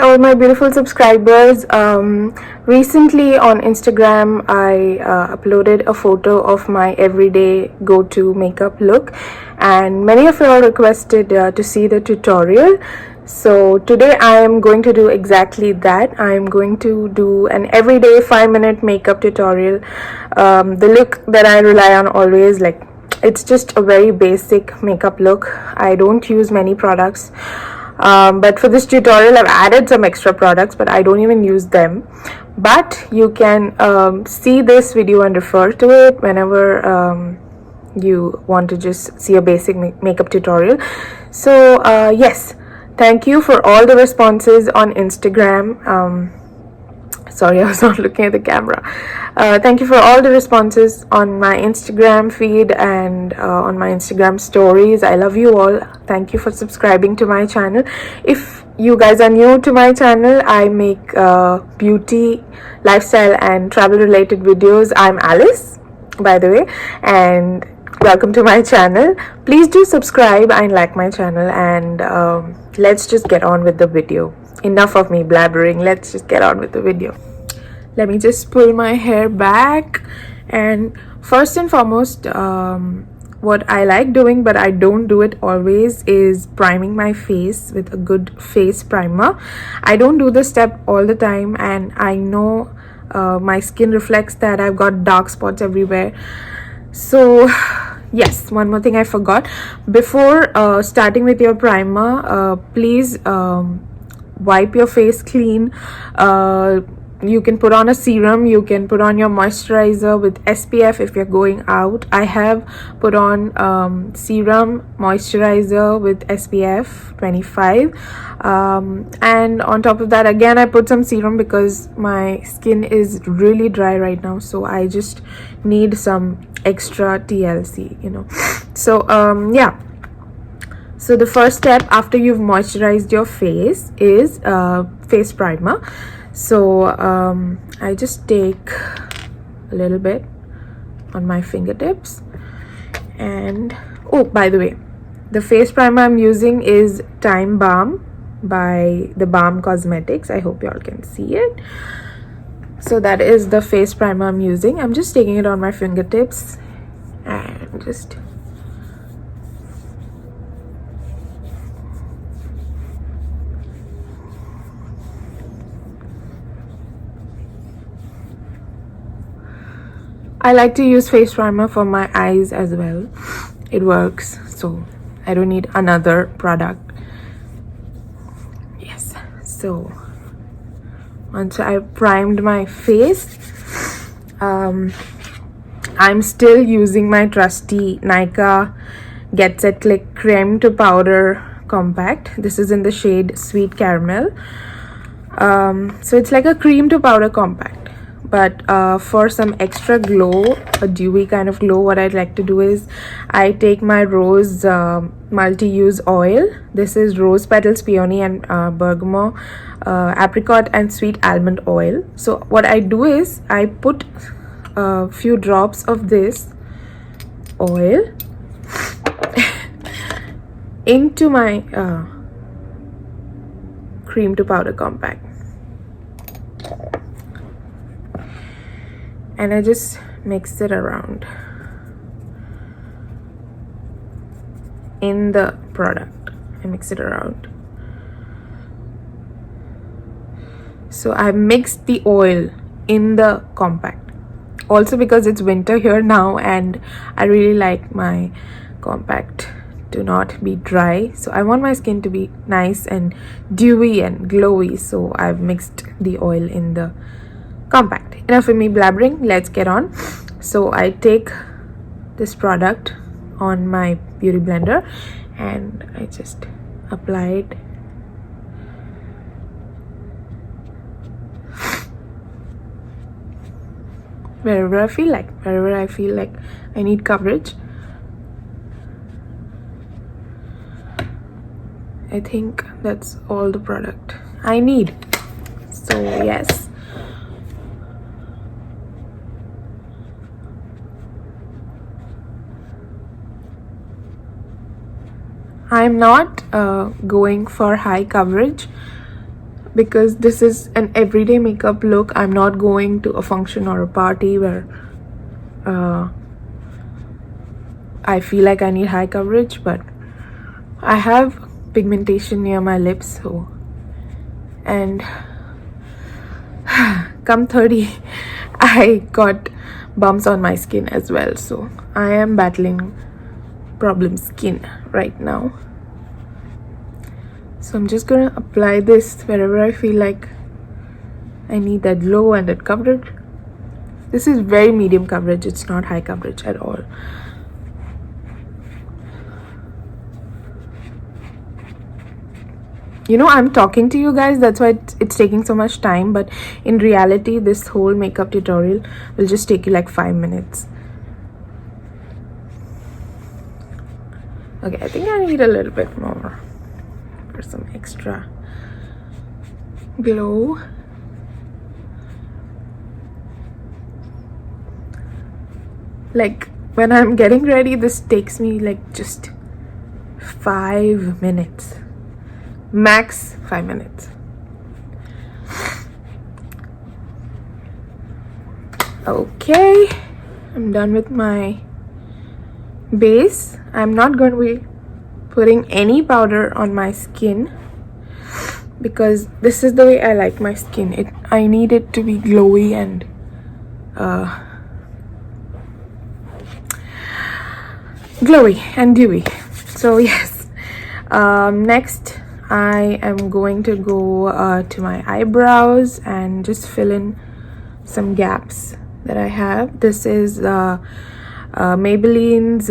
all my beautiful subscribers. Recently on Instagram I uploaded a photo of my everyday go-to makeup look, and many of you all requested to see the tutorial. So today I am going to do exactly that. I am going to do an everyday 5-minute makeup tutorial. The look that I rely on always, like, it's just a very basic makeup look. I don't use many products. But for this tutorial I've added some extra products, but I don't even use them. But you can see this video and refer to it whenever you want to just see a basic makeup tutorial. So yes, thank you for all the responses on Instagram. Sorry, I was not looking at the camera. Thank you for all the responses on my Instagram feed and on my Instagram stories. I love you all. Thank you for subscribing to my channel. If you guys are new to my channel, I make beauty, lifestyle and travel related videos. I'm Alice, by the way, and welcome to my channel. Please do subscribe and like my channel, and let's just get on with the video. Enough of me blabbering, let's just get on with the video. Let me just pull my hair back, and first and foremost, what I like doing but I don't do it always is priming my face with a good face primer. I don't do this step all the time, and I know my skin reflects that. I've got dark spots everywhere. So yes, one more thing I forgot. Before starting with your primer, please wipe your face clean. You can put on a serum, you can put on your moisturizer with SPF if you're going out. I have put on serum, moisturizer with SPF 25, and on top of that again I put some serum because my skin is really dry right now, so I just need some extra TLC, you know. So yeah, so the first step after you've moisturized your face is face primer. So I just take a little bit on my fingertips, and oh, by the way, the face primer I'm using is Time Balm by the Balm Cosmetics. I hope y'all can see it. So that is the face primer I'm using. I'm just taking it on my fingertips and just I like to use face primer for my eyes as well. It works, so I don't need another product. Yes, so once I primed my face, I'm still using my trusty Nykaa Get Set Click Creme to Powder Compact. This is in the shade Sweet Caramel. So it's like a cream to powder compact. But for some extra glow, a dewy kind of glow, what I'd like to do is I take my rose multi-use oil. This is rose petals, peony and bergamot, apricot and sweet almond oil. So what I do is I put a few drops of this oil into my cream to powder compact, and I just mix it around in the product. I mix it around. So I mixed the oil in the compact, also because it's winter here now and I really like my compact to not be dry, so I want my skin to be nice and dewy and glowy, so I've mixed the oil in the compact. Enough of me blabbering, let's get on. So I take this product on my beauty blender and I just apply it wherever I feel like I need coverage. I think that's all the product I need. So yes, I'm not going for high coverage. because this is an everyday makeup look. I'm not going to a function or a party where I feel like I need high coverage, but I have pigmentation near my lips, so, and come 30 I got bumps on my skin as well, so I am battling problem skin right now. So I'm just gonna apply this wherever I feel like I need that glow and that coverage. This is very medium coverage, it's not high coverage at all. You know, I'm talking to you guys, that's why it's taking so much time, but in reality this whole makeup tutorial will just take you like 5 minutes. Okay, I think I need a little bit more for some extra glow. Like when I'm getting ready, this takes me like just 5 minutes. Max 5 minutes. Okay, I'm done with my base. I'm not going to be putting any powder on my skin because this is the way I like my skin. I need it to be glowy and dewy. So yes, next I am going to go to my eyebrows and just fill in some gaps that I have. This is Maybelline's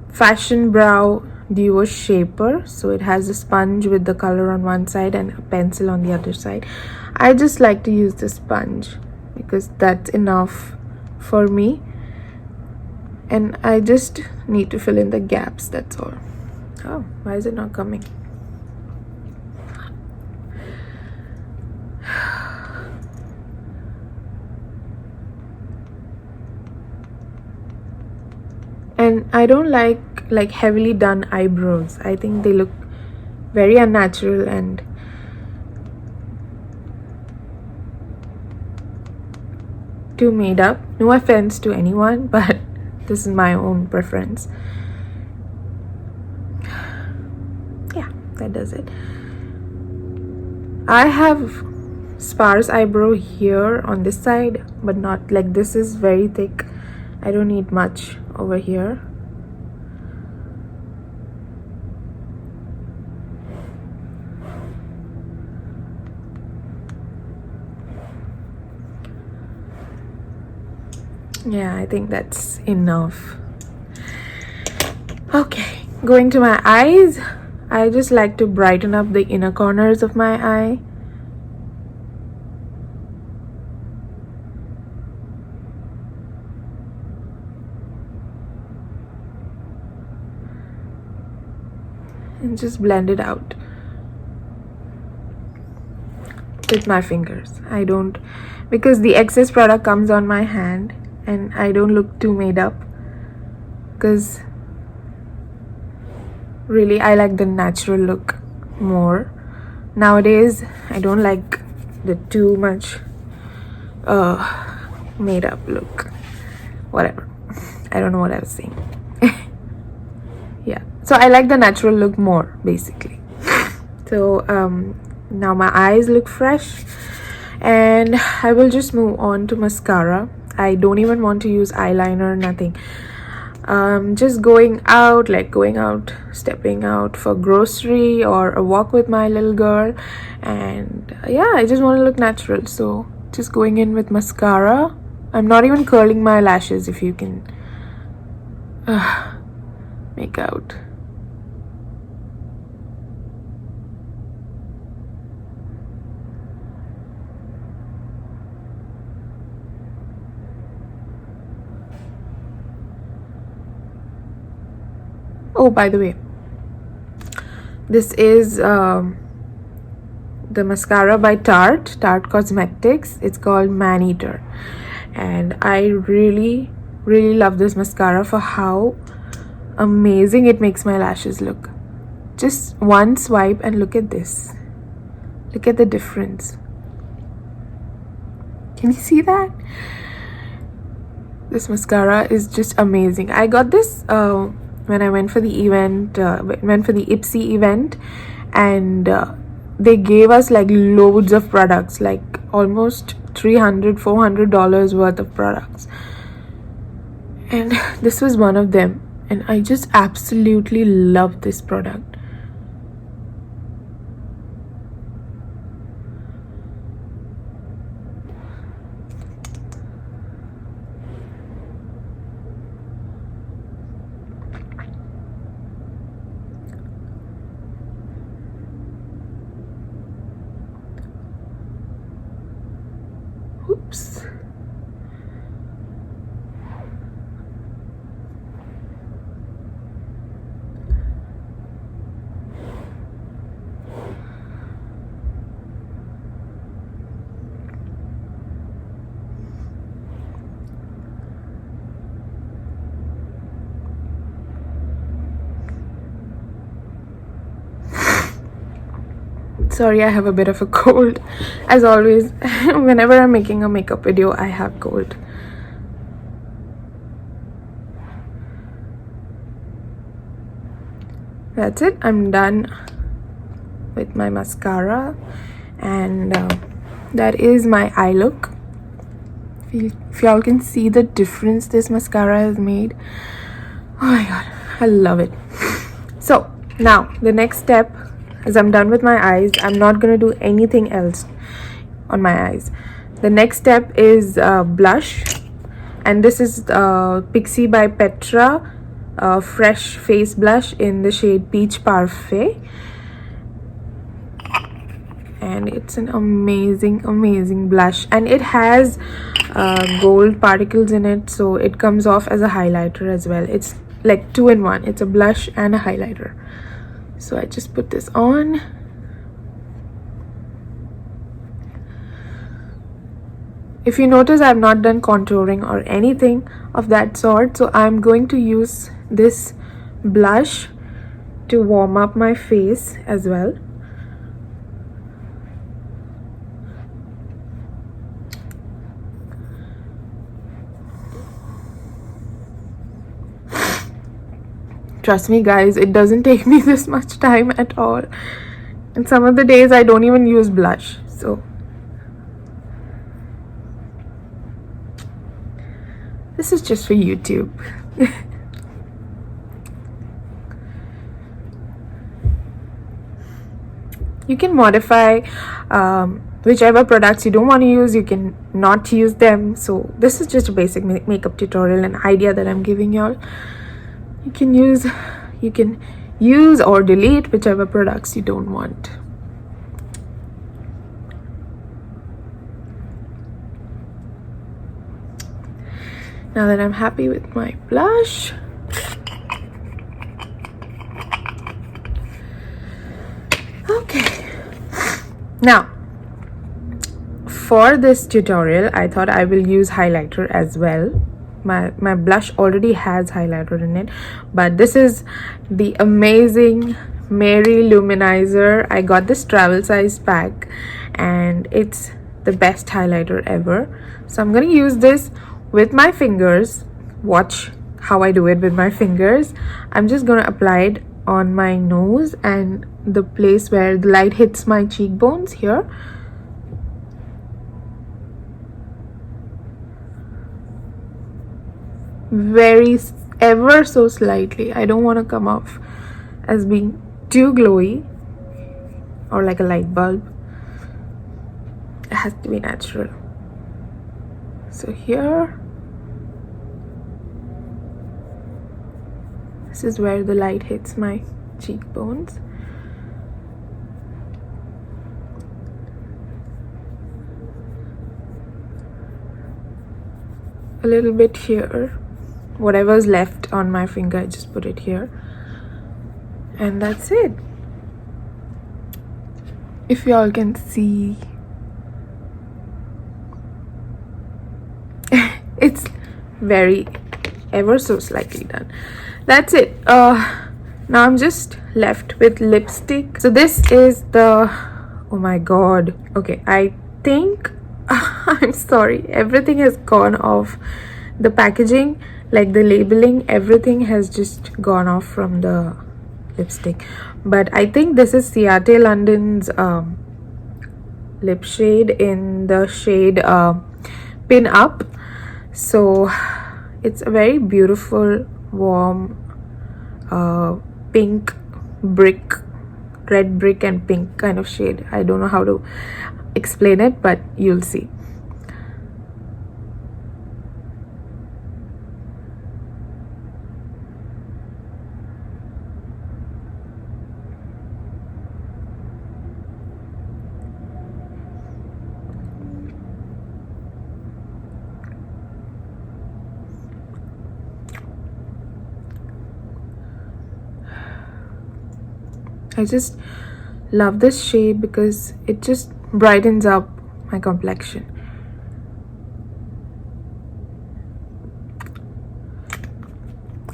Fashion Brow Duo Shaper. So it has a sponge with the color on one side and a pencil on the other side. I just like to use the sponge because that's enough for me. And I just need to fill in the gaps, that's all. Oh, why is it not coming? And I don't like heavily done eyebrows. I think they look very unnatural and too made up. No offense to anyone, but this is my own preference. Yeah, that does it. I have sparse eyebrow here on this side, but not like this is very thick. I don't need much over here. Yeah, I think that's enough. Okay, going to my eyes. I just like to brighten up the inner corners of my eye. And just blend it out with my fingers. I don't, because the excess product comes on my hand and I don't look too made up, because really I like the natural look more nowadays. I don't like the too much made up look. Whatever, I don't know what I was saying. Yeah, so I like the natural look more basically. So now my eyes look fresh and I will just move on to mascara. I don't even want to use eyeliner, nothing. Just going out, stepping out for grocery or a walk with my little girl, and yeah, I just want to look natural, so just going in with mascara. I'm not even curling my lashes, if you can make out. Oh, by the way, this is the mascara by Tarte Cosmetics. It's called ManEater, and I really love this mascara for how amazing it makes my lashes look. Just one swipe and look at this. Look at the difference. Can you see that? This mascara is just amazing. I got this when I went for the event, went for the Pixi event, and they gave us like loads of products, like almost $300-400 worth of products, and this was one of them, and I just absolutely love this product. Oops. Sorry, I have a bit of a cold. As always, whenever I'm making a makeup video, I have cold. That's it. I'm done with my mascara, and that is my eye look. If y'all can see the difference this mascara has made. Oh my god, I love it. So now the next step, as I'm done with my eyes, I'm not gonna do anything else on my eyes. The next step is blush, and this is Pixi by Petra fresh face blush in the shade Peach Parfait, and it's an amazing blush, and it has gold particles in it, so it comes off as a highlighter as well. It's like 2-in-1. It's a blush and a highlighter. So I just put this on. If you notice, I've not done contouring or anything of that sort, so I'm going to use this blush to warm up my face as well. Trust me guys, it doesn't take me this much time at all, and some of the days I don't even use blush. So this is just for YouTube. You can modify whichever products you don't want to use. You can not use them. So this is just a basic makeup tutorial and idea that I'm giving y'all. You can use or delete whichever products you don't want. Now that I'm happy with my blush, okay, now for this tutorial I thought I will use highlighter as well. My blush already has highlighter in it, but this is the amazing Mary Lou-minizer. I got this travel size pack and it's the best highlighter ever. So I'm gonna use this with my fingers. Watch how I do it with my fingers. I'm just gonna apply it on my nose and the place where the light hits my cheekbones here. Ever so slightly. I don't want to come off as being too glowy or like a light bulb. It has to be natural. So here, this is where the light hits my cheekbones. A little bit here. Whatever's left on my finger, I just put it here, and that's it. If y'all can see, it's very ever so slightly done. That's it. Now I'm just left with lipstick. So this is the Oh my god. Okay, I think I'm sorry, everything has gone off the packaging, like the labeling, everything has just gone off from the lipstick. But I think this is Ciate London's lip shade in the shade Pin Up. So it's a very beautiful warm pink brick, red brick and pink kind of shade. I don't know how to explain it, but you'll see. I just love this shade because it just brightens up my complexion.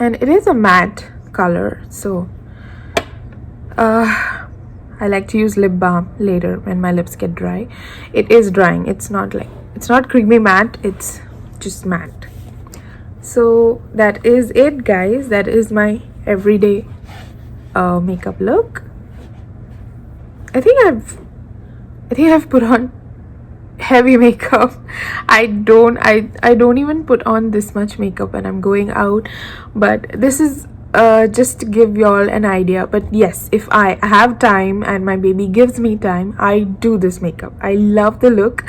And it is a matte color, so I like to use lip balm later when my lips get dry. It is drying, it's not creamy matte, it's just matte. So that is it, guys. That is my everyday makeup look. I think I've put on heavy makeup. I don't even put on this much makeup when I'm going out, but this is just to give y'all an idea. But yes, if I have time and my baby gives me time, I do this makeup. I love the look.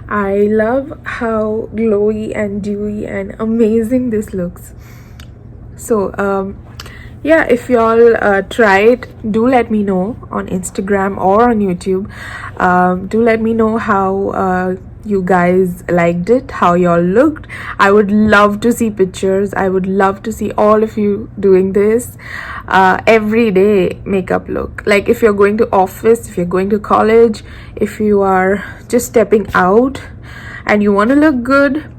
I love how glowy and dewy and amazing this looks. So yeah, if y'all try it, do let me know on Instagram or on YouTube. Do let me know how you guys liked it, how y'all looked. I would love to see pictures. I would love to see all of you doing this everyday makeup look. Like if you're going to office, if you're going to college, if you are just stepping out and you want to look good,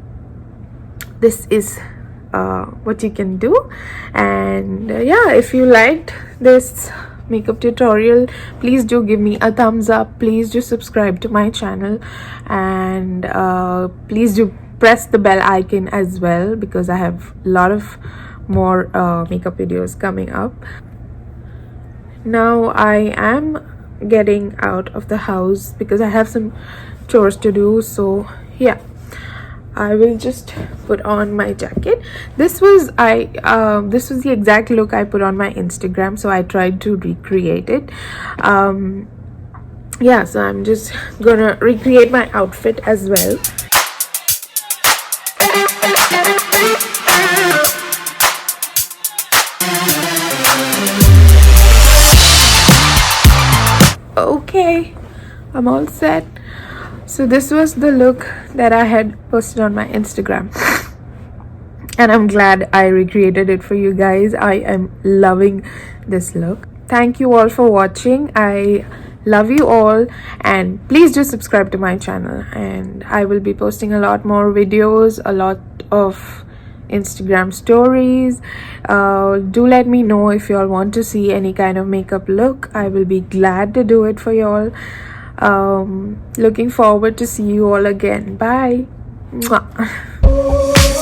this is what you can do. And yeah, if you liked this makeup tutorial, please do give me a thumbs up. Please do subscribe to my channel, and please do press the bell icon as well, because I have a lot of more makeup videos coming up. Now I am getting out of the house because I have some chores to do. So yeah, I will just put on my jacket. This was the exact look I put on my Instagram, so I tried to recreate it. Yeah, so I'm just gonna recreate my outfit as well. Okay, I'm all set. So this was the look that I had posted on my Instagram, and I'm glad I recreated it for you guys. I am loving this look. Thank you all for watching. I love you all, and please do subscribe to my channel, and I will be posting a lot more videos, a lot of Instagram stories. Do let me know if you all want to see any kind of makeup look. I will be glad to do it for you all. Looking forward to see you all again. Bye. Mwah.